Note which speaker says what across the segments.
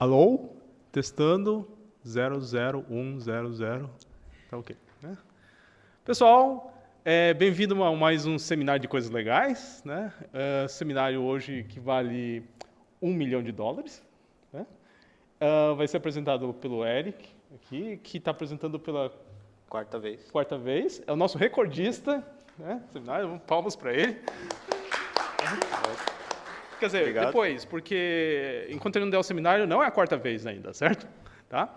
Speaker 1: Alô? Testando 00100. Tá ok, né? Pessoal, bem-vindo a mais um seminário de coisas legais, né? Seminário hoje que vale $1 milhão, né? Vai ser apresentado pelo Eric, aqui, que está apresentando pela
Speaker 2: Quarta vez.
Speaker 1: quarta vez. É o nosso recordista, né? Seminário, palmas para ele. Quer dizer,
Speaker 2: Obrigado.
Speaker 1: depois, porque enquanto ele não der o seminário, não é a quarta vez ainda, certo? Tá?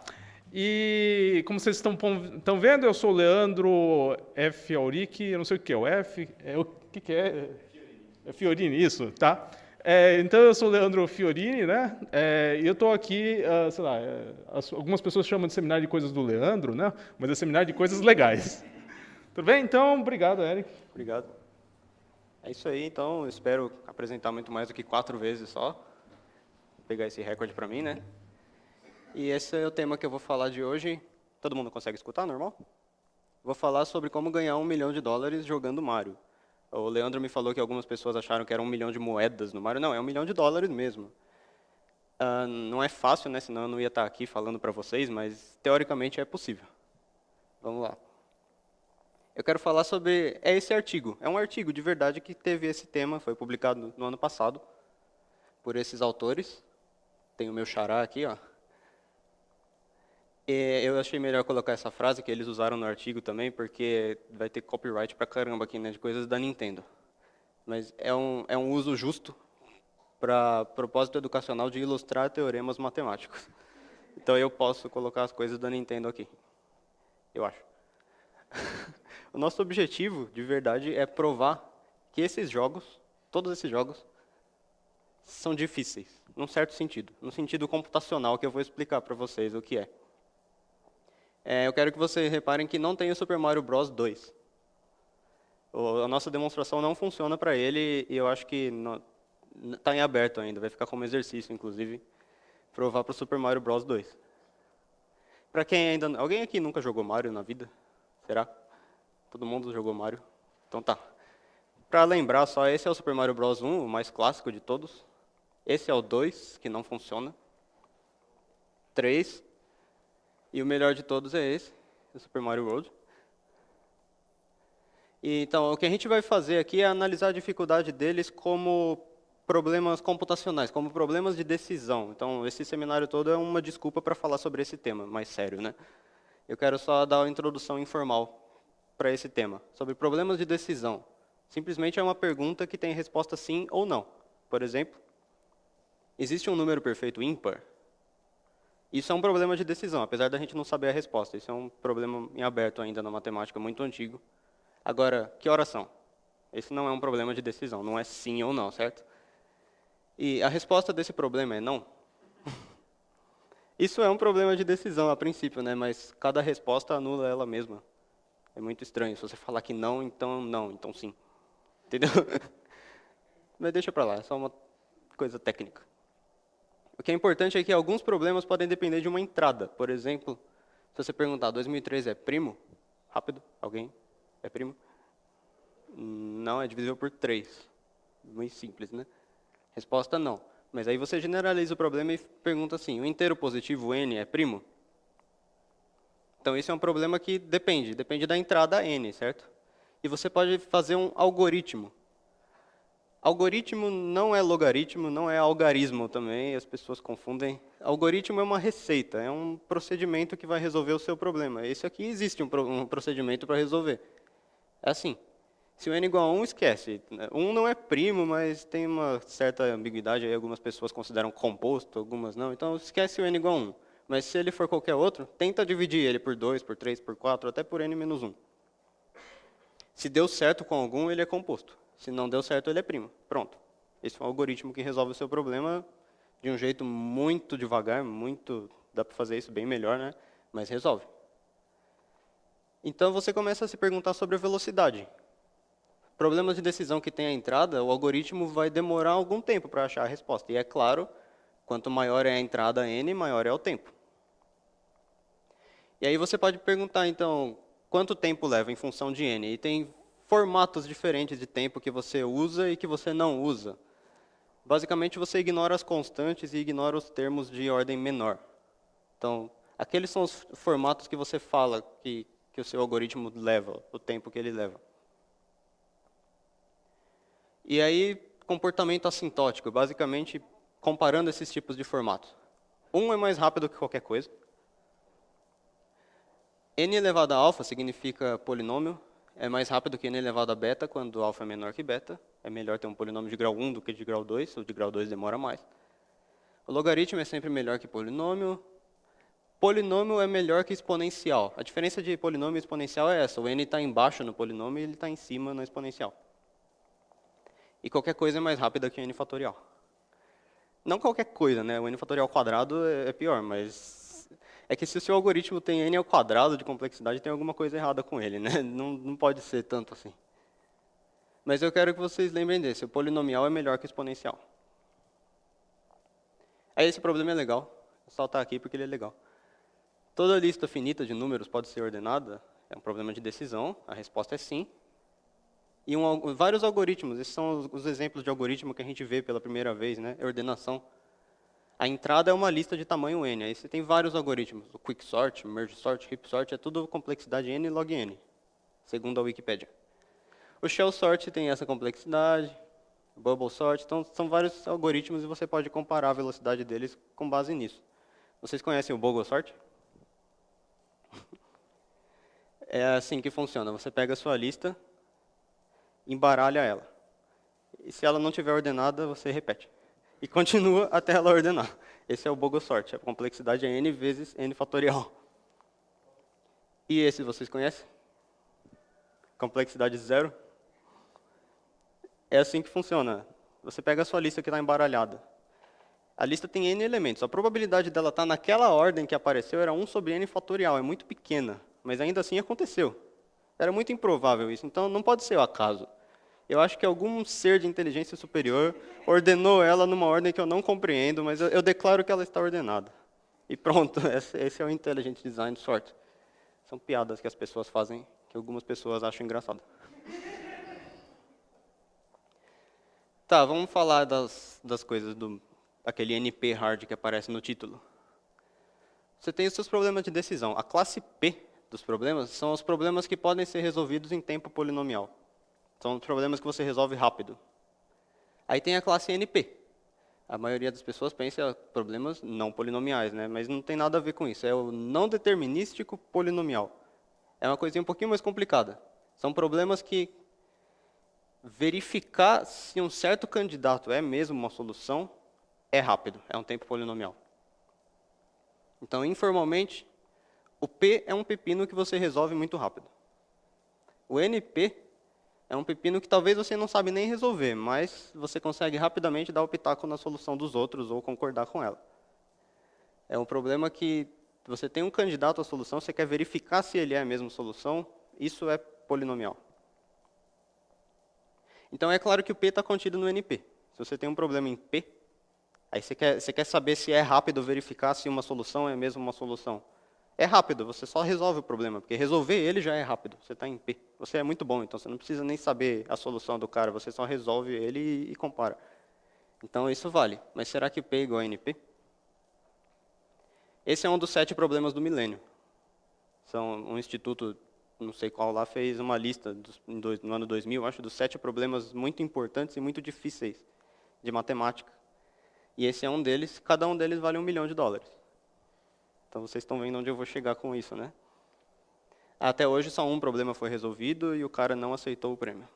Speaker 1: E como vocês estão vendo, eu sou o Leandro F. Auric, eu não sei o que é o F, o que é? É Fiorini, isso, tá? Então eu sou o Leandro Fiorini, né? E eu estou aqui, sei lá, algumas pessoas chamam de seminário de coisas do Leandro, né? Mas é seminário de coisas legais. Tudo bem? Então, obrigado, Eric.
Speaker 2: Obrigado. É isso aí, então, eu espero apresentar muito mais do que 4 vezes só. Vou pegar esse recorde para mim, né? E esse é o tema que eu vou falar de hoje. Todo mundo consegue escutar, normal? Vou falar sobre como ganhar $1 milhão jogando Mario. O Leandro me falou que algumas pessoas acharam que era 1 milhão de moedas no Mario. Não, é $1 milhão mesmo. Não é fácil, né? Senão eu não ia estar aqui falando para vocês, mas teoricamente é possível. Vamos lá. Eu quero falar sobre esse artigo. É um artigo de verdade que teve esse tema, foi publicado no ano passado por esses autores. Tem o meu xará aqui, ó. E eu achei melhor colocar essa frase que eles usaram no artigo também, porque vai ter copyright pra caramba aqui, né, de coisas da Nintendo. Mas é um uso justo para propósito educacional de ilustrar teoremas matemáticos. Então eu posso colocar as coisas da Nintendo aqui. Eu acho. O nosso objetivo, de verdade, é provar que esses jogos, todos esses jogos, são difíceis, num certo sentido. No sentido computacional, que eu vou explicar para vocês o que é. Eu quero que vocês reparem que não tem o Super Mario Bros. 2. A nossa demonstração não funciona para ele e eu acho que está em aberto ainda. Vai ficar como exercício, inclusive, provar para o Super Mario Bros. 2. Para quem ainda... Alguém aqui nunca jogou Mario na vida? Será? Todo mundo jogou Mario? Então tá. Para lembrar só, esse é o Super Mario Bros. 1, o mais clássico de todos. Esse é o 2, que não funciona. 3. E o melhor de todos é esse, o Super Mario World. Então, o que a gente vai fazer aqui é analisar a dificuldade deles como problemas computacionais, como problemas de decisão. Então, esse seminário todo é uma desculpa para falar sobre esse tema, mais sério, né? Eu quero só dar uma introdução informal para esse tema, sobre problemas de decisão. Simplesmente é uma pergunta que tem resposta sim ou não. Por exemplo, existe um número perfeito ímpar? Isso é um problema de decisão, apesar da gente não saber a resposta. Isso é um problema em aberto ainda na matemática, muito antigo. Agora, que horas são? Esse não é um problema de decisão, não é sim ou não, certo? E a resposta desse problema é não. Isso é um problema de decisão a princípio, né? Mas cada resposta anula ela mesma. É muito estranho. Se você falar que não, então sim. Entendeu? Mas deixa pra lá, é só uma coisa técnica. O que é importante é que alguns problemas podem depender de uma entrada. Por exemplo, se você perguntar, 2003 é primo? Rápido, alguém? É primo? Não, é divisível por 3. Muito simples, né? Resposta não. Mas aí você generaliza o problema e pergunta assim, o inteiro positivo n é primo? Então, isso é um problema que depende da entrada n, certo? E você pode fazer um algoritmo. Algoritmo não é logaritmo, não é algarismo também, as pessoas confundem. Algoritmo é uma receita, é um procedimento que vai resolver o seu problema. Esse aqui existe um procedimento para resolver. É assim, se o n igual a 1, esquece. 1 não é primo, mas tem uma certa ambiguidade, aí algumas pessoas consideram composto, algumas não. Então, esquece o n igual a 1. Mas se ele for qualquer outro, tenta dividir ele por 2, por 3, por 4, até por n menos 1. Se deu certo com algum, ele é composto. Se não deu certo, ele é primo. Pronto. Esse é um algoritmo que resolve o seu problema de um jeito muito devagar, dá para fazer isso bem melhor, né? Mas resolve. Então, você começa a se perguntar sobre a velocidade. Problemas de decisão que tem a entrada, o algoritmo vai demorar algum tempo para achar a resposta. E é claro, quanto maior é a entrada n, maior é o tempo. E aí você pode perguntar, então, quanto tempo leva em função de n? E tem formatos diferentes de tempo que você usa e que você não usa. Basicamente, você ignora as constantes e ignora os termos de ordem menor. Então, aqueles são os formatos que você fala que o seu algoritmo leva, o tempo que ele leva. E aí, comportamento assintótico, basicamente comparando esses tipos de formatos. Um é mais rápido que qualquer coisa. N elevado a alfa significa polinômio, é mais rápido que n elevado a beta quando alfa é menor que beta. É melhor ter um polinômio de grau 1 do que de grau 2, o de grau 2 demora mais. O logaritmo é sempre melhor que polinômio. Polinômio é melhor que exponencial. A diferença de polinômio e exponencial é essa, o n está embaixo no polinômio e ele está em cima no exponencial. E qualquer coisa é mais rápida que o n fatorial. Não qualquer coisa, né? O n fatorial ao quadrado é pior, mas é que se o seu algoritmo tem n ao quadrado de complexidade, tem alguma coisa errada com ele, né? Não pode ser tanto assim. Mas eu quero que vocês lembrem desse, o polinomial é melhor que o exponencial. Aí esse problema é legal, vou saltar aqui porque ele é legal. Toda lista finita de números pode ser ordenada, é um problema de decisão, a resposta é sim. E vários algoritmos, esses são os exemplos de algoritmo que a gente vê pela primeira vez, né? Ordenação. A entrada é uma lista de tamanho n, aí você tem vários algoritmos, o quicksort, merge sort, heap sort, é tudo complexidade n log n, segundo a Wikipédia. O shell sort tem essa complexidade, o bubble sort, então são vários algoritmos e você pode comparar a velocidade deles com base nisso. Vocês conhecem o bogle sort? É assim que funciona, você pega a sua lista, embaralha ela. E se ela não estiver ordenada, você repete. E continua até ela ordenar. Esse é o bogle sort, a complexidade é n vezes n fatorial. E esse vocês conhecem? Complexidade zero. É assim que funciona. Você pega a sua lista que está embaralhada. A lista tem n elementos. A probabilidade dela estar naquela ordem que apareceu era 1 sobre n fatorial. É muito pequena, mas ainda assim aconteceu. Era muito improvável isso, então não pode ser o acaso. Eu acho que algum ser de inteligência superior ordenou ela numa ordem que eu não compreendo, mas eu declaro que ela está ordenada. E pronto, esse é o Intelligent Design Sort. São piadas que as pessoas fazem, que algumas pessoas acham engraçado. Tá, vamos falar das coisas daquele NP hard que aparece no título. Você tem os seus problemas de decisão. A classe P dos problemas são os problemas que podem ser resolvidos em tempo polinomial. São os problemas que você resolve rápido. Aí tem a classe NP. A maioria das pessoas pensa em problemas não polinomiais, né? Mas não tem nada a ver com isso. É o não determinístico polinomial. É uma coisinha um pouquinho mais complicada. São problemas que verificar se um certo candidato é mesmo uma solução é rápido, é um tempo polinomial. Então, informalmente, o P é um pepino que você resolve muito rápido. O NP é um pepino que talvez você não sabe nem resolver, mas você consegue rapidamente dar o pitaco na solução dos outros ou concordar com ela. É um problema que você tem um candidato à solução, você quer verificar se ele é a mesma solução, isso é polinomial. Então, é claro que o P está contido no NP. Se você tem um problema em P, aí você quer saber se é rápido verificar se uma solução é mesmo uma solução. É rápido, você só resolve o problema, porque resolver ele já é rápido, você está em P. Você é muito bom, então você não precisa nem saber a solução do cara, você só resolve ele e compara. Então, isso vale. Mas será que P é igual a NP? Esse é um dos 7 problemas do milênio. Um instituto, não sei qual lá, fez uma lista no ano 2000, acho, dos 7 problemas muito importantes e muito difíceis de matemática. E esse é um deles, cada um deles vale $1 milhão. Então vocês estão vendo onde eu vou chegar com isso, né? Até hoje só um problema foi resolvido e o cara não aceitou o prêmio.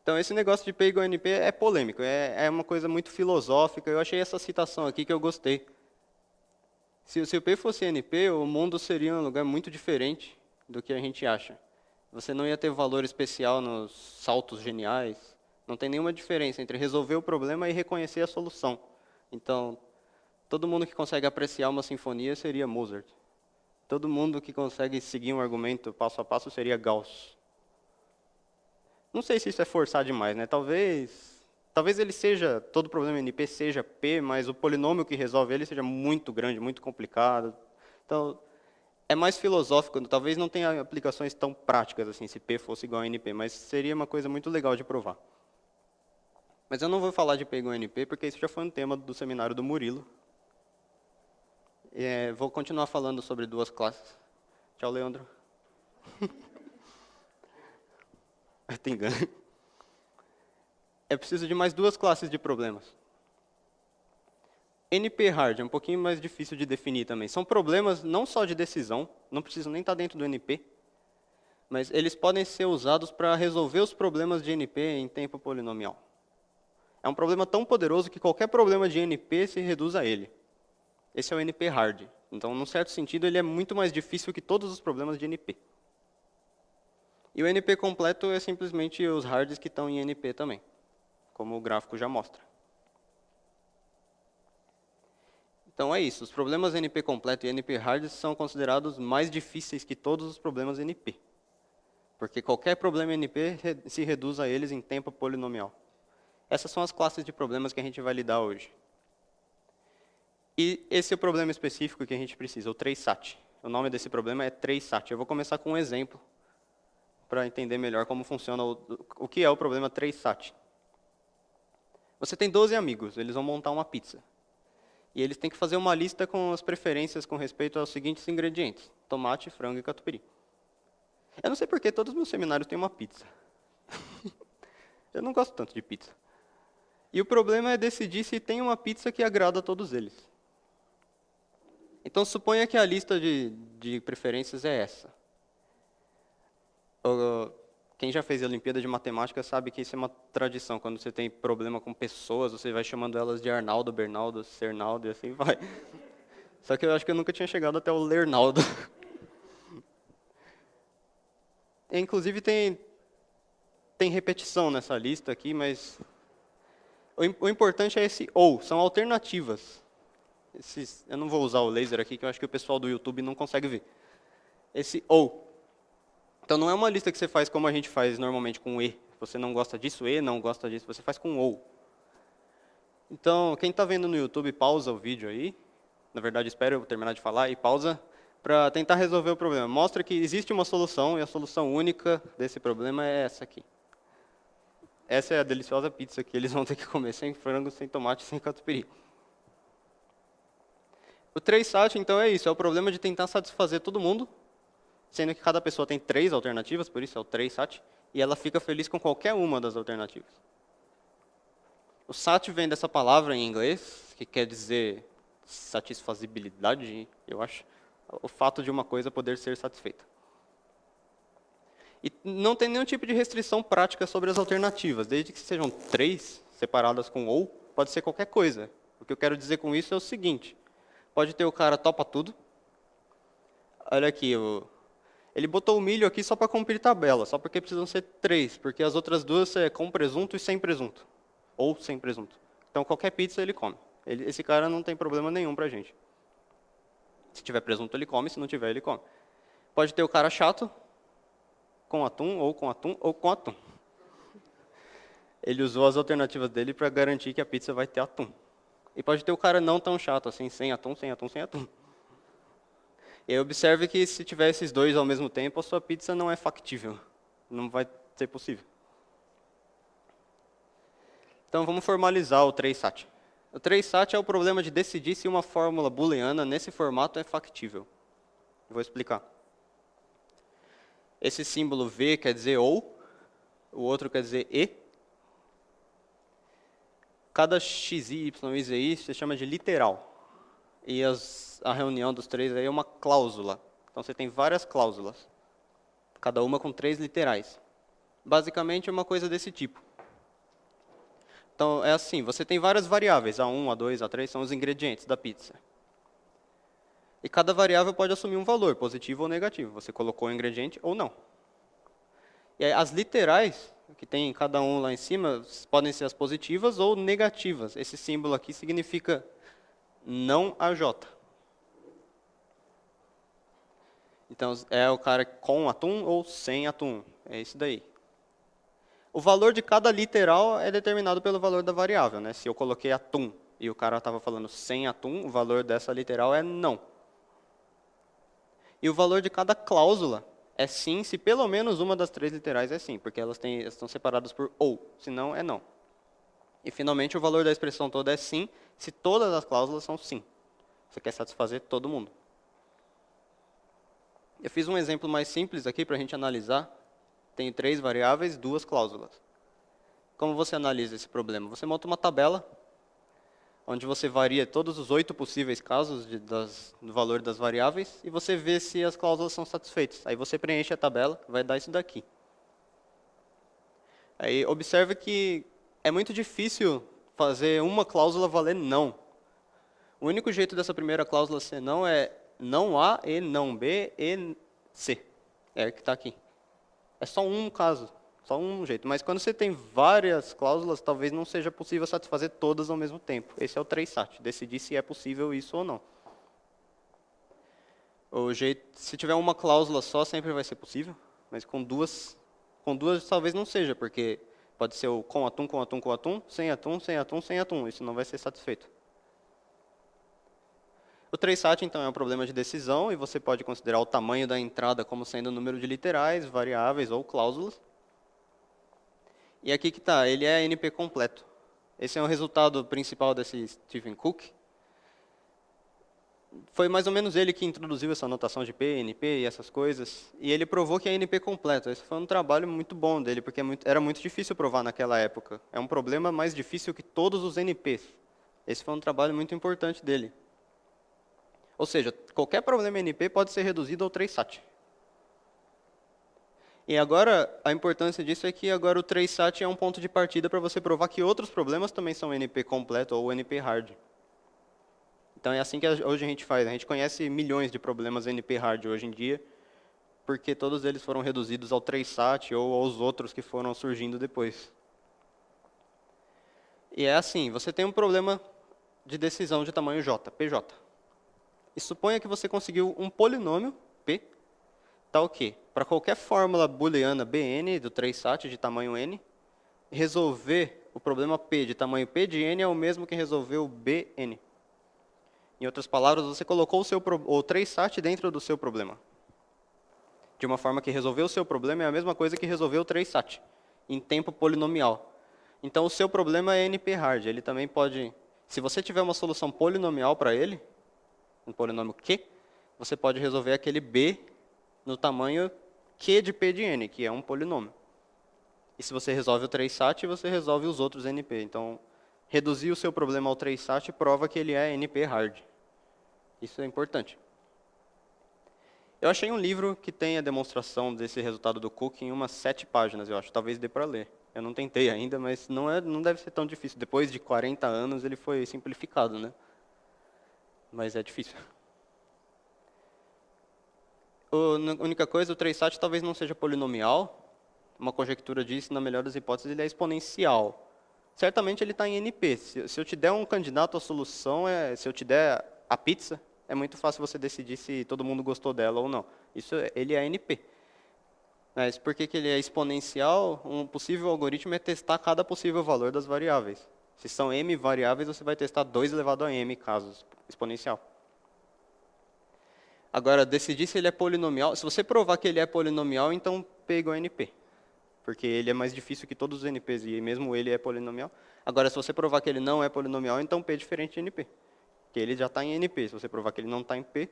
Speaker 2: Então esse negócio de P igual a NP é polêmico, é uma coisa muito filosófica. Eu achei essa citação aqui que eu gostei. Se o P fosse NP, o mundo seria um lugar muito diferente do que a gente acha. Você não ia ter valor especial nos saltos geniais. Não tem nenhuma diferença entre resolver o problema e reconhecer a solução. Então, todo mundo que consegue apreciar uma sinfonia seria Mozart. Todo mundo que consegue seguir um argumento passo a passo seria Gauss. Não sei se isso é forçar demais, né? Talvez ele seja, todo problema NP seja P, mas o polinômio que resolve ele seja muito grande, muito complicado. Então, é mais filosófico, talvez não tenha aplicações tão práticas assim, se P fosse igual a NP, mas seria uma coisa muito legal de provar. Mas eu não vou falar de P igual a NP, porque isso já foi um tema do seminário do Murilo. Vou continuar falando sobre duas classes. Tchau, Leandro. Tem engano. É preciso de mais duas classes de problemas. NP-hard é um pouquinho mais difícil de definir também. São problemas não só de decisão, não precisam nem estar dentro do NP, mas eles podem ser usados para resolver os problemas de NP em tempo polinomial. É um problema tão poderoso que qualquer problema de NP se reduz a ele. Esse é o NP-hard. Então, num certo sentido, ele é muito mais difícil que todos os problemas de NP. E o NP completo é simplesmente os hards que estão em NP também, como o gráfico já mostra. Então é isso, os problemas NP completo e NP hard são considerados mais difíceis que todos os problemas NP. Porque qualquer problema NP se reduz a eles em tempo polinomial. Essas são as classes de problemas que a gente vai lidar hoje. E esse é o problema específico que a gente precisa, o 3-SAT. O nome desse problema é 3-SAT. Eu vou começar com um exemplo para entender melhor como funciona o que é o problema 3-SAT. Você tem 12 amigos, eles vão montar uma pizza. E eles têm que fazer uma lista com as preferências com respeito aos seguintes ingredientes: tomate, frango e catupiry. Eu não sei por que todos os meus seminários têm uma pizza. Eu não gosto tanto de pizza. E o problema é decidir se tem uma pizza que agrada a todos eles. Então, suponha que a lista de preferências é essa. Quem já fez a Olimpíada de Matemática sabe que isso é uma tradição. Quando você tem problema com pessoas, você vai chamando elas de Arnaldo, Bernaldo, Cernaldo e assim vai. Só que eu acho que eu nunca tinha chegado até o Lernaldo. Inclusive, tem repetição nessa lista aqui, mas o importante é esse ou, são alternativas. Eu não vou usar o laser aqui, que eu acho que o pessoal do YouTube não consegue ver. Esse ou. Então, não é uma lista que você faz como a gente faz normalmente com E. Você não gosta disso, E, não gosta disso. Você faz com ou. Então, quem está vendo no YouTube, pausa o vídeo aí. Na verdade, espera eu terminar de falar e pausa para tentar resolver o problema. Mostra que existe uma solução e a solução única desse problema é essa aqui. Essa é a deliciosa pizza que eles vão ter que comer sem frango, sem tomate, sem catupiry. O 3-SAT, então, é isso. É o problema de tentar satisfazer todo mundo, sendo que cada pessoa tem 3 alternativas, por isso é o 3-SAT, e ela fica feliz com qualquer uma das alternativas. O SAT vem dessa palavra em inglês, que quer dizer satisfazibilidade, eu acho, o fato de uma coisa poder ser satisfeita. E não tem nenhum tipo de restrição prática sobre as alternativas, desde que sejam 3, separadas com ou, pode ser qualquer coisa. O que eu quero dizer com isso é o seguinte: pode ter o cara topa tudo. Olha aqui, ele botou o milho aqui só para cumprir tabela, só porque precisam ser 3, porque as outras duas é com presunto e sem presunto. Ou sem presunto. Então, qualquer pizza ele come. Esse cara não tem problema nenhum pra gente. Se tiver presunto, ele come, se não tiver, ele come. Pode ter o cara chato, com atum, ou com atum, ou com atum. Ele usou as alternativas dele para garantir que a pizza vai ter atum. E pode ter o cara não tão chato assim, sem atum, sem atum, sem atum. E aí observe que se tiver esses dois ao mesmo tempo, a sua pizza não é factível. Não vai ser possível. Então vamos formalizar o 3-SAT. O 3-SAT é o problema de decidir se uma fórmula booleana nesse formato é factível. Vou explicar. Esse símbolo V quer dizer ou, o outro quer dizer e. Cada x, y, z, i se chama de literal. E a reunião dos 3 aí é uma cláusula. Então você tem várias cláusulas, cada uma com 3 literais. Basicamente é uma coisa desse tipo. Então é assim, você tem várias variáveis, A1, A2, A3, são os ingredientes da pizza. E cada variável pode assumir um valor, positivo ou negativo. Você colocou o ingrediente ou não. E aí, as literais, que tem cada um lá em cima, podem ser as positivas ou negativas. Esse símbolo aqui significa não AJ. Então, é o cara com atum ou sem atum. É isso daí. O valor de cada literal é determinado pelo valor da variável, né? Se eu coloquei atum e o cara estava falando sem atum, o valor dessa literal é não. E o valor de cada cláusula é sim, se pelo menos uma das 3 literais é sim, porque elas estão separadas por ou, senão é não. E, finalmente, o valor da expressão toda é sim, se todas as cláusulas são sim. Você quer satisfazer todo mundo. Eu fiz um exemplo mais simples aqui para a gente analisar. Tenho 3 variáveis, 2 cláusulas. Como você analisa esse problema? Você monta uma tabela, onde você varia todos os 8 possíveis casos do valor das variáveis, e você vê se as cláusulas são satisfeitas. Aí você preenche a tabela, vai dar isso daqui. Aí observe que é muito difícil fazer uma cláusula valer não. O único jeito dessa primeira cláusula ser não é não A e não B e C. É o que está aqui. É só um caso, só um jeito. Mas quando você tem várias cláusulas, talvez não seja possível satisfazer todas ao mesmo tempo. Esse é o 3-SAT, decidir se é possível isso ou não. Se tiver uma cláusula só, sempre vai ser possível, mas com duas talvez não seja, porque pode ser o com atum, com atum, com atum, sem atum, sem atum, sem atum. Isso não vai ser satisfeito. O 3-SAT, então, é um problema de decisão, e você pode considerar o tamanho da entrada como sendo o número de literais, variáveis ou cláusulas. E aqui que está, ele é NP completo. Esse é o resultado principal desse Stephen Cook. Foi mais ou menos ele que introduziu essa notação de P, NP e essas coisas, e ele provou que é NP completo. Esse foi um trabalho muito bom dele, porque era muito difícil provar naquela época. É um problema mais difícil que todos os NPs. Esse foi um trabalho muito importante dele. Ou seja, qualquer problema NP pode ser reduzido ao 3-SAT. E agora, a importância disso é que agora o 3-SAT é um ponto de partida para você provar que outros problemas também são NP completo ou NP hard. Então é assim que hoje a gente faz. A gente conhece milhões de problemas NP hard hoje em dia, porque todos eles foram reduzidos ao 3-SAT ou aos outros que foram surgindo depois. E é assim, você tem um problema de decisão de tamanho J, PJ. E suponha que você conseguiu um polinômio, P, tal que, para qualquer fórmula booleana Bn do 3-SAT de tamanho n, resolver o problema P de tamanho P de n é o mesmo que resolver o Bn. Em outras palavras, você colocou o 3-SAT dentro do seu problema. De uma forma que resolver o seu problema é a mesma coisa que resolver o 3-SAT, em tempo polinomial. Então, o seu problema é NP-hard. Ele também pode, se você tiver uma solução polinomial para ele, um polinômio Q, você pode resolver aquele B no tamanho Q de P de N, que é um polinômio. E se você resolve o 3-SAT, você resolve os outros NP. Então, reduzir o seu problema ao 3-SAT prova que ele é NP-hard. Isso é importante. Eu achei um livro que tem a demonstração desse resultado do Cook em umas 7 páginas, eu acho. Talvez dê para ler. Eu não tentei ainda, mas não deve ser tão difícil. Depois de 40 anos, ele foi simplificado, né? Mas é difícil. A única coisa, o 3-SAT talvez não seja polinomial. Uma conjectura disso, na melhor das hipóteses, ele é exponencial. Certamente ele está em NP. Se eu te der um candidato à solução, se eu te der a pizza, é muito fácil você decidir se todo mundo gostou dela ou não. Ele é NP. Mas por que ele é exponencial? Um possível algoritmo é testar cada possível valor das variáveis. Se são m variáveis, você vai testar 2 elevado a m casos, exponencial. Agora, decidir se ele é polinomial. Se você provar que ele é polinomial, então P igual a NP. Porque ele é mais difícil que todos os NPs, e mesmo ele é polinomial. Agora, se você provar que ele não é polinomial, então P é diferente de NP. Porque ele já está em NP. Se você provar que ele não está em P,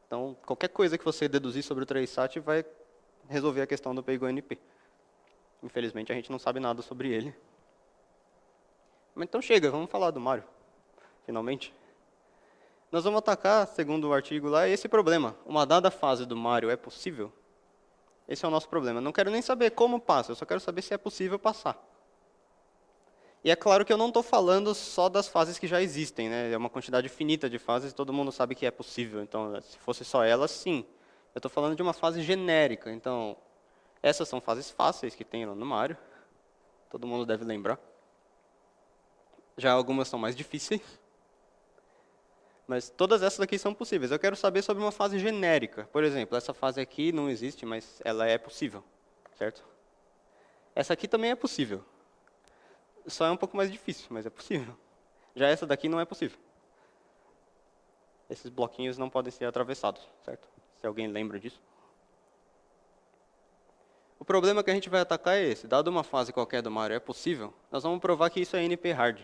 Speaker 2: então qualquer coisa que você deduzir sobre o 3-SAT vai resolver a questão do P igual a NP. Infelizmente, a gente não sabe nada sobre ele. Mas então chega, vamos falar do Mário, finalmente. Nós vamos atacar, segundo o artigo lá, esse problema. Uma dada fase do Mário é possível? Esse é o nosso problema. Não quero nem saber como passa, eu só quero saber se é possível passar. E é claro que eu não estou falando só das fases que já existem, né? É uma quantidade finita de fases e todo mundo sabe que é possível. Então, se fosse só elas, sim. Eu estou falando de uma fase genérica. Então, essas são fases fáceis que tem lá no Mário. Todo mundo deve lembrar. Já algumas são mais difíceis. Mas todas essas aqui são possíveis. Eu quero saber sobre uma fase genérica. Por exemplo, essa fase aqui não existe, mas ela é possível. Certo? Essa aqui também é possível. Só é um pouco mais difícil, mas é possível. Já essa daqui não é possível. Esses bloquinhos não podem ser atravessados, certo? Se alguém lembra disso. O problema que a gente vai atacar é esse. Dado uma fase qualquer do Mario é possível, nós vamos provar que isso é NP hard.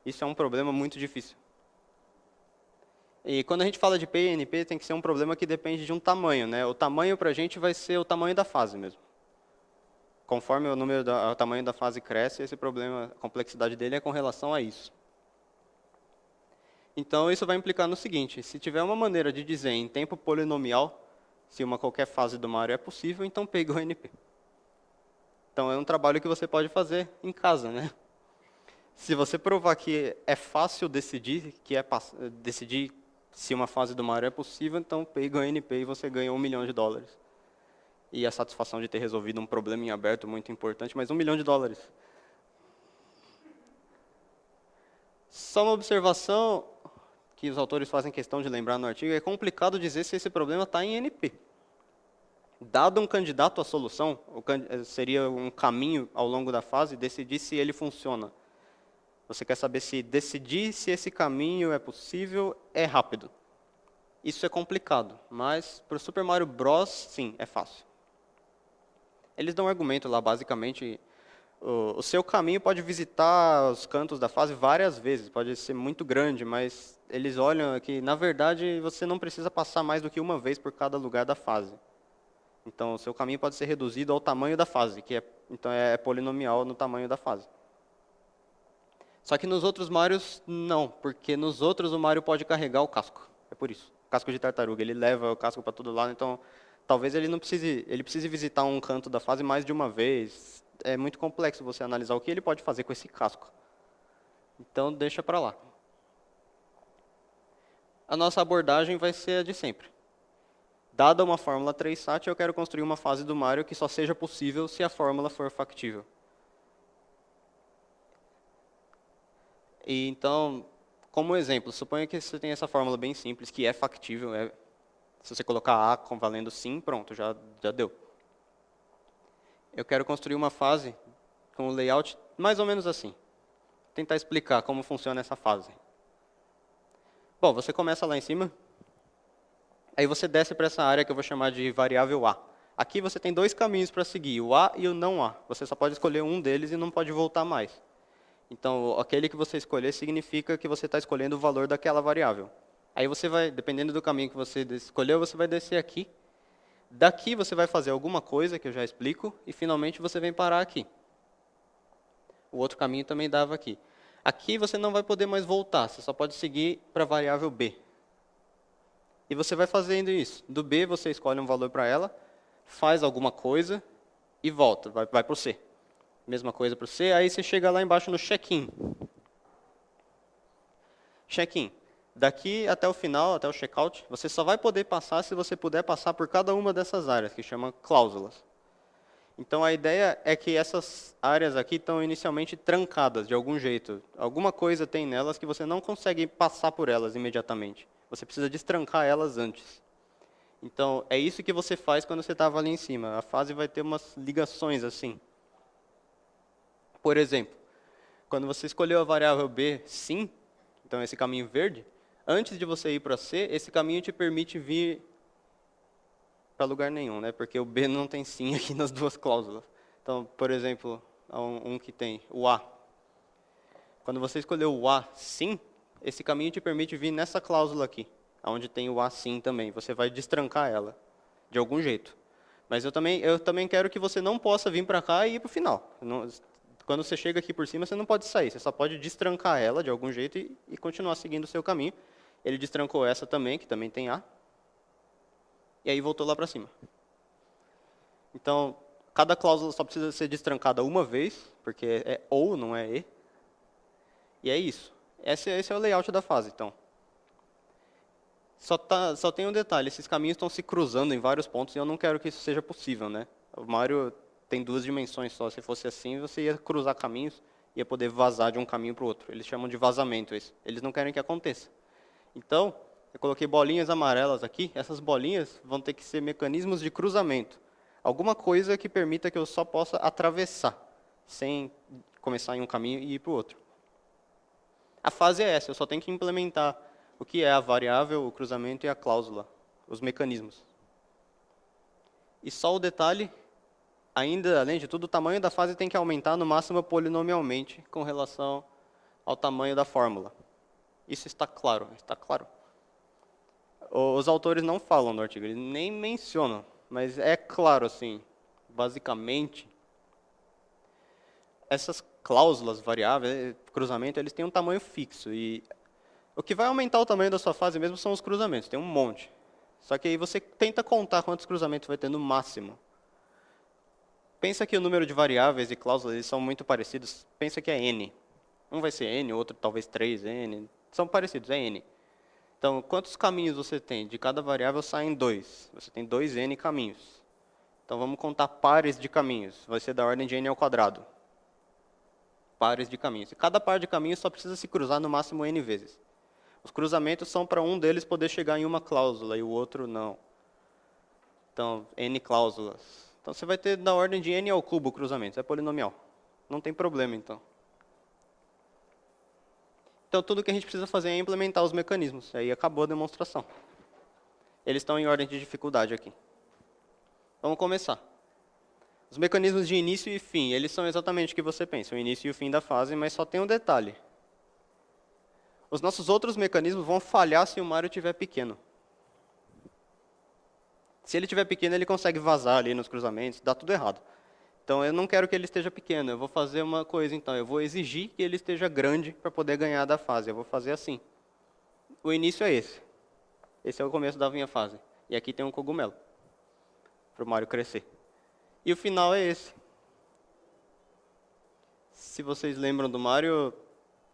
Speaker 2: Isso é um problema muito difícil. E quando a gente fala de P e NP, tem que ser um problema que depende de um tamanho, né? O tamanho para a gente vai ser o tamanho da fase mesmo. Conforme o tamanho da fase cresce, esse problema, a complexidade dele é com relação a isso. Então, isso vai implicar no seguinte: se tiver uma maneira de dizer em tempo polinomial se qualquer fase do Mario é possível, então pega o NP. Então, é um trabalho que você pode fazer em casa, né? Se você provar que é fácil decidir se uma fase do Mario é possível, então pega o NP e você ganha $1 milhão. E a satisfação de ter resolvido um problema em aberto muito importante, mas $1 milhão. Só uma observação que os autores fazem questão de lembrar no artigo: é complicado dizer se esse problema está em NP. Dado um candidato à solução, seria um caminho ao longo da fase, decidir se ele funciona. Você quer saber se decidir se esse caminho é possível é rápido. Isso é complicado, mas para o Super Mario Bros., sim, é fácil. Eles dão um argumento lá, basicamente: o seu caminho pode visitar os cantos da fase várias vezes, pode ser muito grande, mas eles olham que, na verdade, você não precisa passar mais do que uma vez por cada lugar da fase. Então, o seu caminho pode ser reduzido ao tamanho da fase, então é polinomial no tamanho da fase. Só que nos outros Marios, não, porque nos outros o Mario pode carregar o casco. É por isso. O casco de tartaruga, ele leva o casco para todo lado, então talvez ele precise visitar um canto da fase mais de uma vez. É muito complexo você analisar o que ele pode fazer com esse casco. Então, deixa para lá. A nossa abordagem vai ser a de sempre. Dada uma fórmula 3-SAT, eu quero construir uma fase do Mario que só seja possível se a fórmula for factível. E então, como exemplo, suponha que você tem essa fórmula bem simples, que é factível. Se você colocar A valendo sim, pronto, já deu. Eu quero construir uma fase com um layout mais ou menos assim. Vou tentar explicar como funciona essa fase. Bom, você começa lá em cima. Aí você desce para essa área que eu vou chamar de variável A. Aqui você tem dois caminhos para seguir, o A e o não A. Você só pode escolher um deles e não pode voltar mais. Então, aquele que você escolher significa que você está escolhendo o valor daquela variável. Aí você vai, dependendo do caminho que você escolheu, você vai descer aqui. Daqui você vai fazer alguma coisa, que eu já explico, e finalmente você vem parar aqui. O outro caminho também dava aqui. Aqui você não vai poder mais voltar, você só pode seguir para a variável B. E você vai fazendo isso. Do B você escolhe um valor para ela, faz alguma coisa e volta, vai para o C. Mesma coisa para o C, aí você chega lá embaixo no check-in. Check-in. Daqui até o final, até o check-out, você só vai poder passar se você puder passar por cada uma dessas áreas, que chama cláusulas. Então, a ideia é que essas áreas aqui estão inicialmente trancadas de algum jeito. Alguma coisa tem nelas que você não consegue passar por elas imediatamente. Você precisa destrancar elas antes. Então, é isso que você faz quando você estava ali em cima. A fase vai ter umas ligações assim. Por exemplo, quando você escolheu a variável B, sim, então esse caminho verde, antes de você ir para C, esse caminho te permite vir para lugar nenhum, né? Porque o B não tem sim aqui nas duas cláusulas. Então, por exemplo, um que tem o A. Quando você escolheu o A sim, esse caminho te permite vir nessa cláusula aqui, onde tem o A sim também. Você vai destrancar ela, de algum jeito. Mas eu também quero que você não possa vir para cá e ir para o final. Quando você chega aqui por cima, você não pode sair. Você só pode destrancar ela de algum jeito e continuar seguindo o seu caminho. Ele destrancou essa também, que também tem A. E aí voltou lá para cima. Então, cada cláusula só precisa ser destrancada uma vez, porque é ou, não é e. E é isso. Esse é o layout da fase, então. Só tem um detalhe, esses caminhos estão se cruzando em vários pontos e eu não quero que isso seja possível, né? O Mario tem duas dimensões só. Se fosse assim, você ia cruzar caminhos, ia poder vazar de um caminho para o outro. Eles chamam de vazamento isso. Eles não querem que aconteça. Então, eu coloquei bolinhas amarelas aqui. Essas bolinhas vão ter que ser mecanismos de cruzamento. Alguma coisa que permita que eu só possa atravessar, sem começar em um caminho e ir para o outro. A fase é essa, eu só tenho que implementar o que é a variável, o cruzamento e a cláusula, os mecanismos. E só o detalhe Ainda, além de tudo, o tamanho da fase tem que aumentar no máximo polinomialmente com relação ao tamanho da fórmula. Isso está claro, está claro. Os autores não falam no artigo, eles nem mencionam, mas é claro, assim, basicamente, essas cláusulas variáveis, cruzamento, eles têm um tamanho fixo. E o que vai aumentar o tamanho da sua fase mesmo são os cruzamentos, tem um monte. Só que aí você tenta contar quantos cruzamentos vai ter no máximo. Pensa que o número de variáveis e cláusulas eles são muito parecidos. Pensa que é n. Um vai ser n, outro talvez 3n. São parecidos, é n. Então, quantos caminhos você tem? De cada variável saem 2. Você tem 2n caminhos. Então, vamos contar pares de caminhos. Vai ser da ordem de n ao quadrado. Pares de caminhos. E cada par de caminhos só precisa se cruzar no máximo n vezes. Os cruzamentos são para um deles poder chegar em uma cláusula e o outro não. Então, n cláusulas. Então, você vai ter da ordem de n ao cubo cruzamentos. É polinomial. Não tem problema, então. Então, tudo que a gente precisa fazer é implementar os mecanismos. Aí acabou a demonstração. Eles estão em ordem de dificuldade aqui. Vamos começar. Os mecanismos de início e fim, eles são exatamente o que você pensa, o início e o fim da fase, mas só tem um detalhe. Os nossos outros mecanismos vão falhar se o Mario estiver pequeno. Se ele estiver pequeno, ele consegue vazar ali nos cruzamentos, dá tudo errado. Então, eu não quero que ele esteja pequeno, eu vou fazer uma coisa, então, eu vou exigir que ele esteja grande para poder ganhar da fase, eu vou fazer assim. O início é esse. Esse é o começo da minha fase. E aqui tem um cogumelo, para o Mario crescer. E o final é esse. Se vocês lembram do Mario,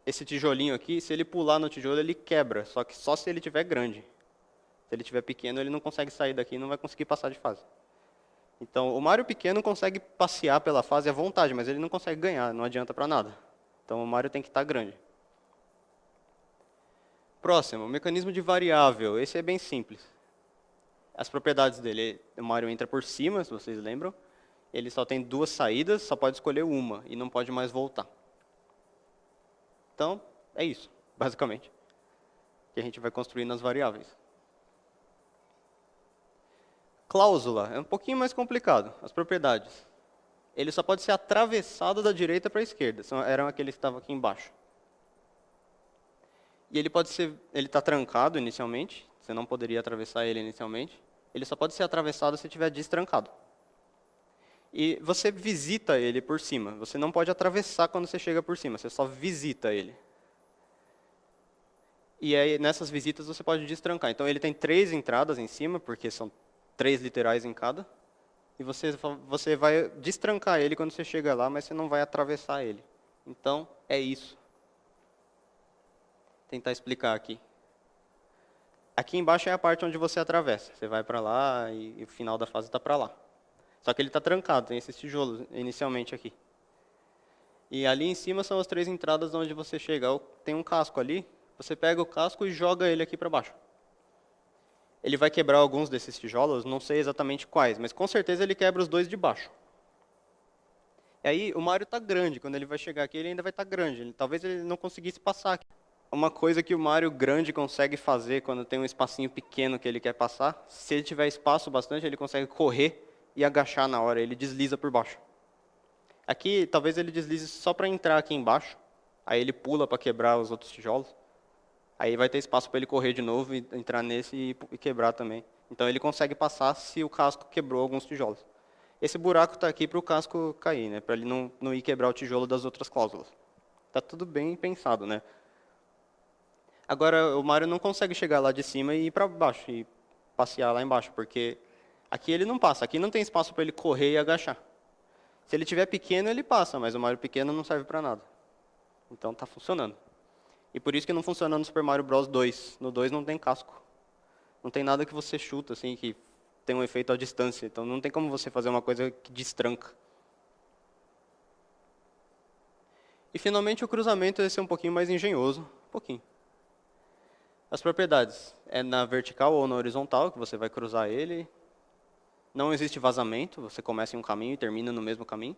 Speaker 2: esse tijolinho aqui, se ele pular no tijolo, ele quebra, só que só se ele estiver grande. Se ele estiver pequeno, ele não consegue sair daqui e não vai conseguir passar de fase. Então, o Mario pequeno consegue passear pela fase à vontade, mas ele não consegue ganhar, não adianta para nada. Então, o Mario tem que estar grande. Próximo, o mecanismo de variável. Esse é bem simples. As propriedades dele, o Mario entra por cima, se vocês lembram. Ele só tem 2 saídas, só pode escolher uma e não pode mais voltar. Então, é isso, basicamente, que a gente vai construir nas variáveis. Cláusula é um pouquinho mais complicado, as propriedades. Ele só pode ser atravessado da direita para a esquerda, eram aqueles que estavam aqui embaixo. E ele pode ser, ele está trancado inicialmente, você não poderia atravessar ele inicialmente. Ele só pode ser atravessado se estiver destrancado. E você visita ele por cima, você não pode atravessar quando você chega por cima, você só visita ele. E aí, nessas visitas, você pode destrancar. Então, ele tem 3 entradas em cima, porque são 3 literais em cada. E você vai destrancar ele quando você chega lá, mas você não vai atravessar ele. Então, é isso. Vou tentar explicar aqui. Aqui embaixo é a parte onde você atravessa. Você vai para lá e o final da fase está para lá. Só que ele está trancado, tem esses tijolos inicialmente aqui. E ali em cima são as 3 entradas onde você chega. Tem um casco ali, você pega o casco e joga ele aqui para baixo. Ele vai quebrar alguns desses tijolos, não sei exatamente quais, mas com certeza ele quebra os 2 de baixo. E aí o Mario está grande, quando ele vai chegar aqui ele ainda vai estar grande, talvez ele não conseguisse passar aqui. Uma coisa que o Mario grande consegue fazer quando tem um espacinho pequeno que ele quer passar, se ele tiver espaço bastante, ele consegue correr e agachar na hora, ele desliza por baixo. Aqui, talvez ele deslize só para entrar aqui embaixo, aí ele pula para quebrar os outros tijolos. Aí vai ter espaço para ele correr de novo, e entrar nesse e quebrar também. Então ele consegue passar se o casco quebrou alguns tijolos. Esse buraco está aqui para o casco cair, né? Para ele não ir quebrar o tijolo das outras cláusulas. Está tudo bem pensado, né? Agora, o Mario não consegue chegar lá de cima e ir para baixo, e passear lá embaixo, porque aqui ele não passa, aqui não tem espaço para ele correr e agachar. Se ele tiver pequeno, ele passa, mas o Mario pequeno não serve para nada. Então está funcionando. E por isso que não funciona no Super Mario Bros. 2. No 2 não tem casco. Não tem nada que você chuta, assim, que tem um efeito à distância. Então não tem como você fazer uma coisa que destranca. E finalmente o cruzamento esse é um pouquinho mais engenhoso. Um pouquinho. As propriedades. É na vertical ou na horizontal que você vai cruzar ele. Não existe vazamento. Você começa em um caminho e termina no mesmo caminho.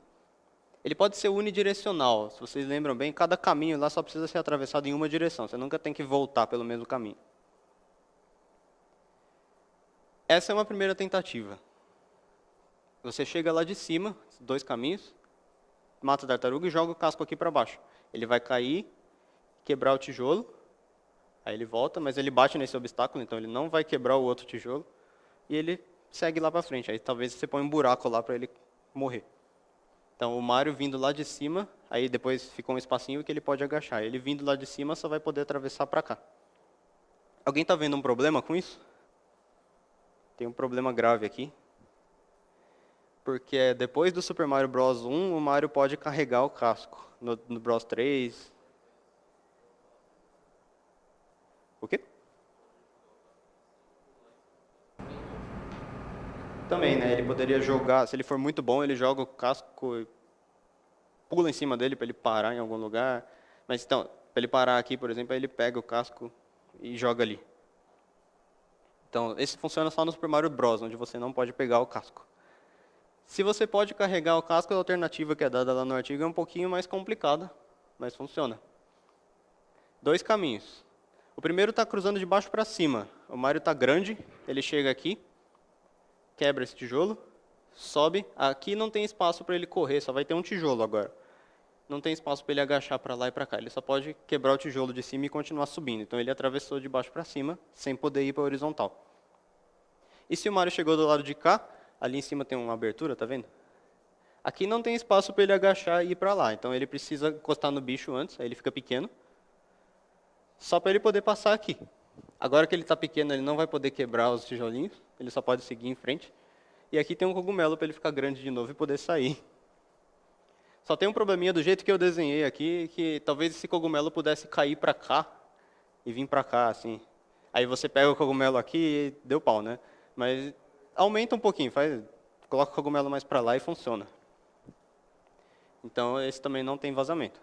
Speaker 2: Ele pode ser unidirecional. Se vocês lembram bem, cada caminho lá só precisa ser atravessado em uma direção. Você nunca tem que voltar pelo mesmo caminho. Essa é uma primeira tentativa. Você chega lá de cima, 2 caminhos, mata a tartaruga e joga o casco aqui para baixo. Ele vai cair, quebrar o tijolo, aí ele volta, mas ele bate nesse obstáculo, então ele não vai quebrar o outro tijolo, e ele segue lá para frente. Aí talvez você põe um buraco lá para ele morrer. Então o Mario vindo lá de cima, aí depois ficou um espacinho que ele pode agachar. Ele vindo lá de cima só vai poder atravessar para cá. Alguém está vendo um problema com isso? Tem um problema grave aqui. Porque depois do Super Mario Bros 1, o Mario pode carregar o casco. No Bros 3... O quê? Também, né? Ele poderia jogar, se ele for muito bom, ele joga o casco e pula em cima dele para ele parar em algum lugar. Mas então, para ele parar aqui, por exemplo, aí ele pega o casco e joga ali. Então, esse funciona só no Super Mario Bros, onde você não pode pegar o casco. Se você pode carregar o casco, a alternativa que é dada lá no artigo é um pouquinho mais complicada, mas funciona. 2 caminhos. O primeiro está cruzando de baixo para cima. O Mario está grande, ele chega aqui, quebra esse tijolo, sobe. Aqui não tem espaço para ele correr, só vai ter um tijolo agora. Não tem espaço para ele agachar para lá e para cá. Ele só pode quebrar o tijolo de cima e continuar subindo. Então ele atravessou de baixo para cima, sem poder ir para a horizontal. E se o Mario chegou do lado de cá, ali em cima tem uma abertura, tá vendo? Aqui não tem espaço para ele agachar e ir para lá. Então ele precisa encostar no bicho antes, aí ele fica pequeno. Só para ele poder passar aqui. Agora que ele está pequeno, ele não vai poder quebrar os tijolinhos, ele só pode seguir em frente. E aqui tem um cogumelo para ele ficar grande de novo e poder sair. Só tem um probleminha do jeito que eu desenhei aqui, que talvez esse cogumelo pudesse cair para cá e vir para cá, assim. Aí você pega o cogumelo aqui e deu pau, né? Mas aumenta um pouquinho, coloca o cogumelo mais para lá e funciona. Então esse também não tem vazamento.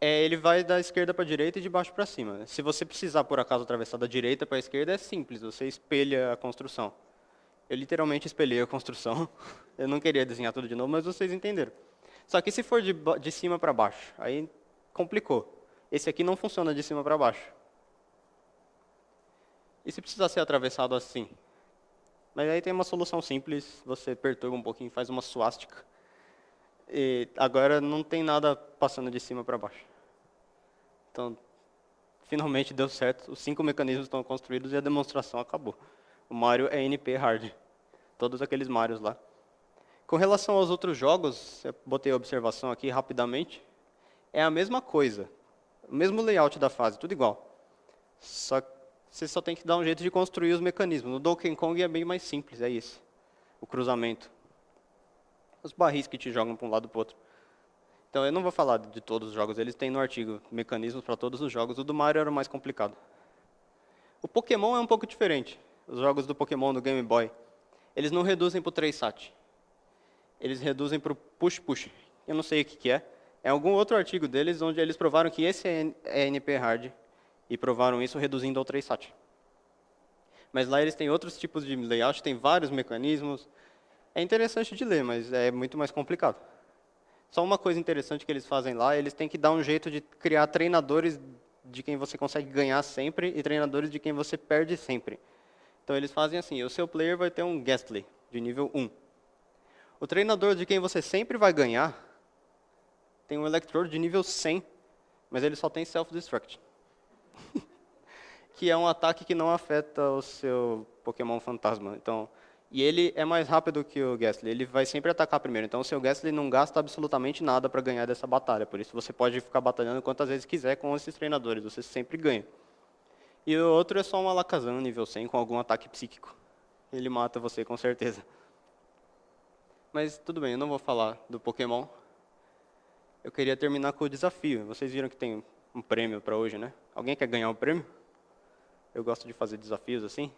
Speaker 2: Ele vai da esquerda para a direita e de baixo para cima. Se você precisar, por acaso, atravessar da direita para a esquerda, é simples, você espelha a construção. Eu literalmente espelhei a construção. Eu não queria desenhar tudo de novo, mas vocês entenderam. Só que se for de cima para baixo, aí complicou. Esse aqui não funciona de cima para baixo. E se precisar ser atravessado assim? Mas aí tem uma solução simples, você perturba um pouquinho, faz uma suástica. E agora não tem nada passando de cima para baixo. Então, finalmente deu certo, os 5 mecanismos estão construídos e a demonstração acabou. O Mario é NP Hard, todos aqueles Marios lá. Com relação aos outros jogos, eu botei a observação aqui rapidamente, é a mesma coisa, o mesmo layout da fase, tudo igual. Só que você só tem que dar um jeito de construir os mecanismos. No Donkey Kong é bem mais simples, é isso, o cruzamento. Os barris que te jogam para um lado para o outro. Então, eu não vou falar de todos os jogos, eles têm no artigo mecanismos para todos os jogos. O do Mario era o mais complicado. O Pokémon é um pouco diferente. Os jogos do Pokémon do Game Boy, eles não reduzem para o 3-sat. Eles reduzem para o push-push. Eu não sei o que é. É algum outro artigo deles onde eles provaram que esse é NP Hard e provaram isso reduzindo ao 3-sat. Mas lá eles têm outros tipos de layout, tem vários mecanismos. É interessante de ler, mas é muito mais complicado. Só uma coisa interessante que eles fazem lá, eles têm que dar um jeito de criar treinadores de quem você consegue ganhar sempre e treinadores de quem você perde sempre. Então eles fazem assim, o seu player vai ter um Gastly, de nível 1. O treinador de quem você sempre vai ganhar tem um Electrode de nível 100, mas ele só tem Self-Destruct. Que é um ataque que não afeta o seu Pokémon fantasma. Então, e ele é mais rápido que o Gastly, ele vai sempre atacar primeiro. Então o seu Gastly não gasta absolutamente nada para ganhar dessa batalha. Por isso você pode ficar batalhando quantas vezes quiser com esses treinadores, você sempre ganha. E o outro é só um Alakazam nível 100 com algum ataque psíquico. Ele mata você com certeza. Mas tudo bem, eu não vou falar do Pokémon. Eu queria terminar com o desafio. Vocês viram que tem um prêmio para hoje, né? Alguém quer ganhar o prêmio? Eu gosto de fazer desafios assim.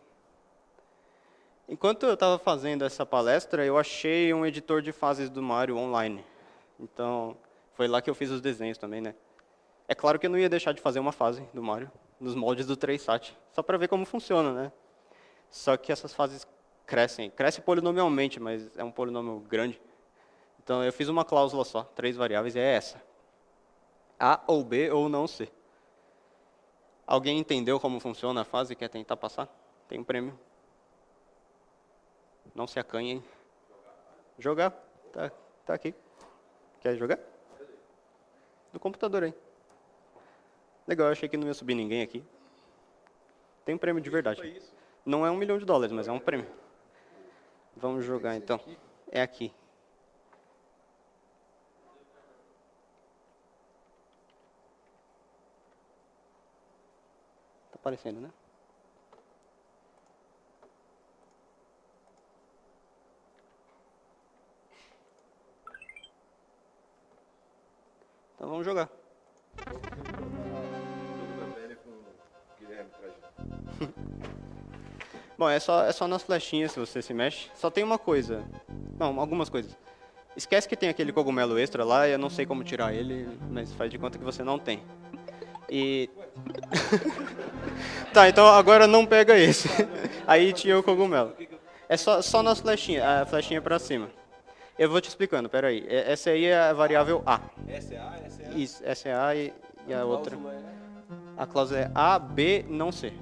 Speaker 2: Enquanto eu estava fazendo essa palestra, eu achei um editor de fases do Mario online. Então, foi lá que eu fiz os desenhos também, né? É claro que eu não ia deixar de fazer uma fase do Mario, nos moldes do 3-sat, só para ver como funciona, né? Só que essas fases crescem polinomialmente, mas é um polinômio grande. Então, eu fiz uma cláusula só, 3 variáveis, e é essa. A ou B ou não C. Alguém entendeu como funciona a fase e quer tentar passar? Tem um prêmio. Não se acanhem. Jogar. Tá aqui. Quer jogar? Do computador aí. Legal, eu achei que não ia subir ninguém aqui. Tem um prêmio de verdade. Não é $1 milhão, mas é um prêmio. Vamos jogar então. É aqui. Tá aparecendo, né? Então vamos jogar. Bom, é só nas flechinhas se você se mexe. Só tem uma coisa. Não, algumas coisas. Esquece que tem aquele cogumelo extra lá, eu não sei como tirar ele, mas faz de conta que você não tem. E... Tá, então agora não pega esse. Aí tinha o cogumelo. É só nas flechinhas, a flechinha pra cima. Eu vou te explicando, peraí. Essa aí é a variável A.
Speaker 3: Essa é A, essa é A?
Speaker 2: Isso, essa é A e a outra... A cláusula é A, B, não C.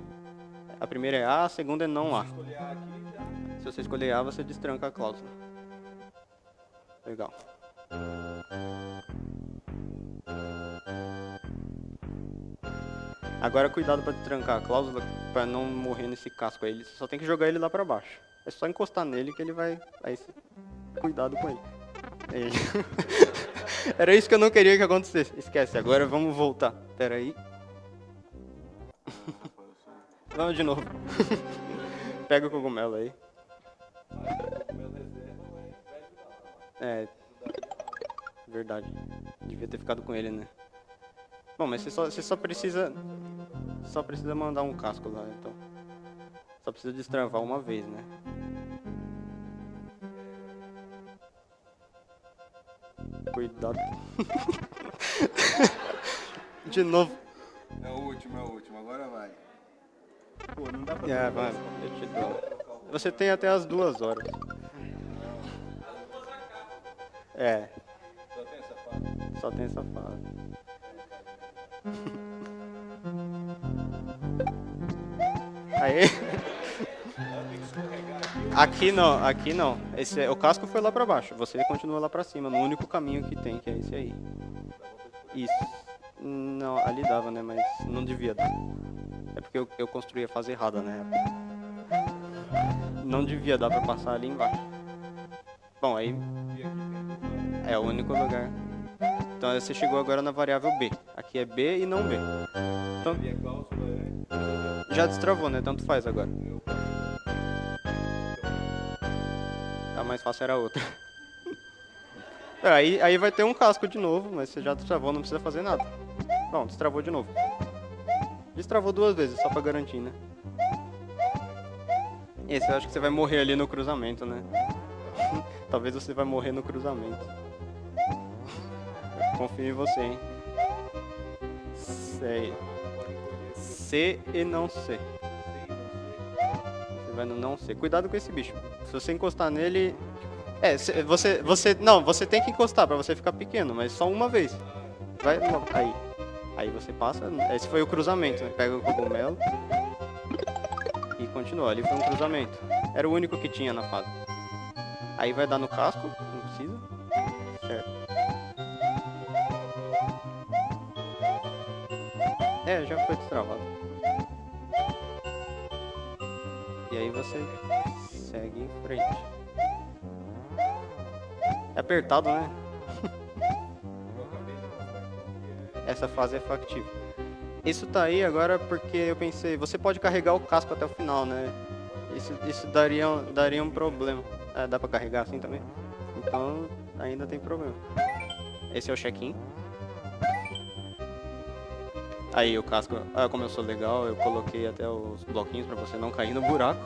Speaker 2: A primeira é A, a segunda é não A. Se você escolher A, você destranca a cláusula. Legal. Agora cuidado para destrancar a cláusula, para não morrer nesse casco aí. Você só tem que jogar ele lá para baixo. É só encostar nele que ele vai... Aí cuidado com ele. Aí. Era isso que eu não queria que acontecesse. Esquece, agora vamos voltar. Pera aí. Vamos de novo. Pega o cogumelo aí. É. Verdade. Devia ter ficado com ele, né? Bom, mas você só precisa... Só precisa mandar um casco lá, então. Só precisa destravar uma vez, né? Cuidado. De novo.
Speaker 3: É o último. Agora vai.
Speaker 4: Pô, não dá pra...
Speaker 2: Vai, eu te dou. Você tem até as 2 horas. É.
Speaker 3: Só tem essa fase.
Speaker 2: Só tem essa fase. Aí. Aqui não. O casco foi lá pra baixo. Você continua lá pra cima, no único caminho que tem, que é esse aí. Isso. Não, ali dava, né? Mas não devia dar. É porque eu construí a fase errada, né? Não devia dar pra passar ali embaixo. Bom, aí... É o único lugar. Então você chegou agora na variável B. Aqui é B e não B. Então, já destravou, né? Tanto faz agora. A mais fácil era a outra. Aí vai ter um casco de novo, mas você já destravou, não precisa fazer nada. Bom, destravou de novo. Destravou 2 vezes, só pra garantir, né? Esse eu acho que você vai morrer ali no cruzamento, né? Talvez você vai morrer no cruzamento. Confio em você, hein? Sei. C e não C. Você vai no não C. Cuidado com esse bicho. Se você encostar nele... você tem que encostar pra você ficar pequeno, mas só uma vez. Vai, aí você passa... Esse foi o cruzamento, né? Pega o cogumelo e continua. Ali foi um cruzamento. Era o único que tinha na fase. Aí vai dar no casco, não precisa. Certo. Já foi destravado. E aí você segue em frente. É apertado, né? Essa fase é factível. Isso tá aí agora porque eu pensei, você pode carregar o casco até o final, né? Isso daria um problema. Dá pra carregar assim também? Então ainda tem problema. Esse é o check-in. Aí o casco, como eu sou legal, eu coloquei até os bloquinhos pra você não cair no buraco.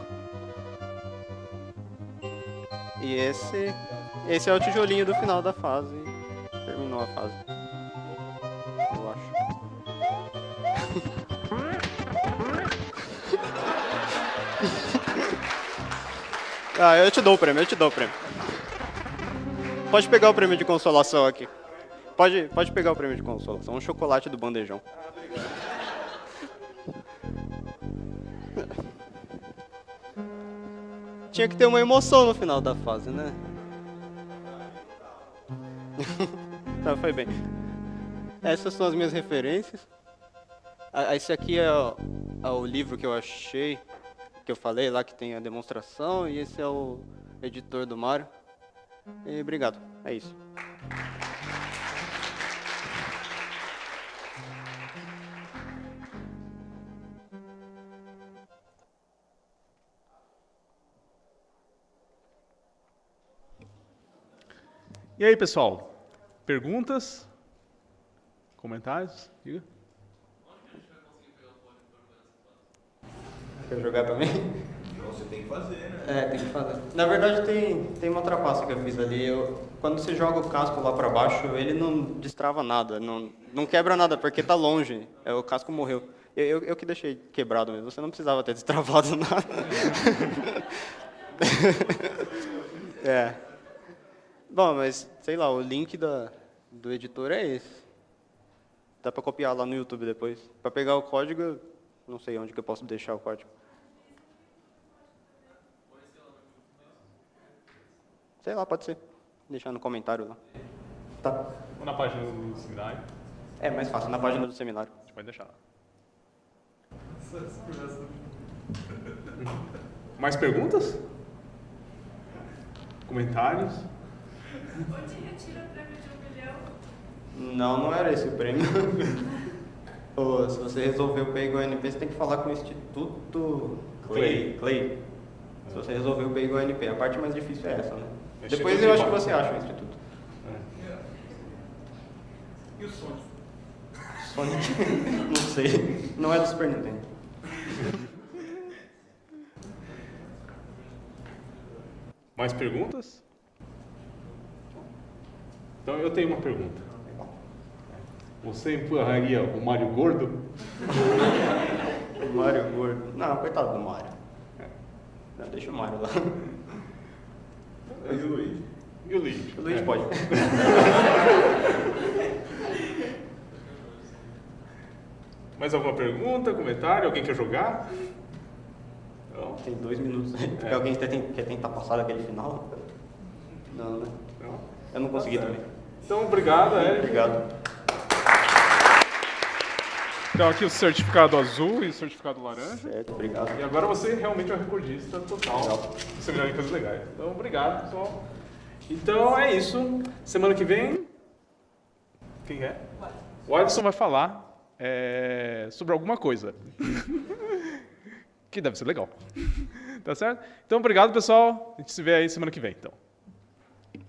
Speaker 2: E esse é o tijolinho do final da fase. Terminou a fase. Eu acho. Eu te dou o prêmio. Pode pegar o prêmio de consolação aqui. Pode pegar o prêmio de consolação. Um chocolate do bandejão. tinha que ter uma emoção no final da fase, né? Tá, foi bem. Essas são as minhas referências. Esse aqui é o livro que eu achei, que eu falei lá, que tem a demonstração, e esse é o editor do Mario. E obrigado, é isso.
Speaker 1: E aí, pessoal? Perguntas? Comentários? Diga.
Speaker 2: Quer jogar também?
Speaker 3: Você tem que fazer, né?
Speaker 2: É, tem que fazer. Na verdade, tem uma trapaça que eu fiz ali. Quando você joga o casco lá pra baixo, ele não destrava nada, não quebra nada, porque tá longe. O casco morreu. Eu que deixei quebrado mesmo. Você não precisava ter destravado nada. É. Bom, mas, sei lá, o link do editor é esse. Dá pra copiar lá no YouTube depois. Pra pegar o código, eu não sei onde que eu posso deixar o código. Sei lá, pode ser. Deixar no comentário lá. Tá.
Speaker 1: Ou na página do seminário?
Speaker 2: É mais fácil, na página do seminário.
Speaker 1: A gente pode deixar lá. Mais perguntas? Comentários?
Speaker 5: Onde retira o prêmio de 1 milhão?
Speaker 2: Não era esse o prêmio. Ô, se você resolveu o Pay Go NP, você tem que falar com o Instituto Clay. Se você resolveu o Pay Go NP, a parte mais difícil é essa, né? Depois eu acho que você acha o Instituto.
Speaker 3: E o Sonic?
Speaker 2: Sonic? Não sei. Não é do Super Nintendo.
Speaker 1: Mais perguntas? Então eu tenho uma pergunta. Você empurraria o Mario gordo?
Speaker 2: O Mario gordo. Não, coitado do Mario. Não, deixa o Mario lá.
Speaker 3: E o Luigi?
Speaker 1: E o Luigi?
Speaker 2: O Luigi pode.
Speaker 1: Mais alguma pergunta, comentário? Alguém quer jogar? Não?
Speaker 2: Tem 2 minutos. Porque alguém quer tentar passar daquele final? Não, né?
Speaker 1: Não?
Speaker 2: Eu não consegui também.
Speaker 1: Então, obrigado, Eric.
Speaker 2: Obrigado.
Speaker 1: Então, aqui o certificado azul e o certificado laranja.
Speaker 2: Certo, obrigado.
Speaker 1: E agora você realmente é um recordista total.
Speaker 2: Legal.
Speaker 1: do Seminário de Coisas Legais. Então, obrigado, pessoal. Então, é isso. Semana que vem... Quem é? O Alisson vai falar sobre alguma coisa. Que deve ser legal. Tá certo? Então, obrigado, pessoal. A gente se vê aí semana que vem, então.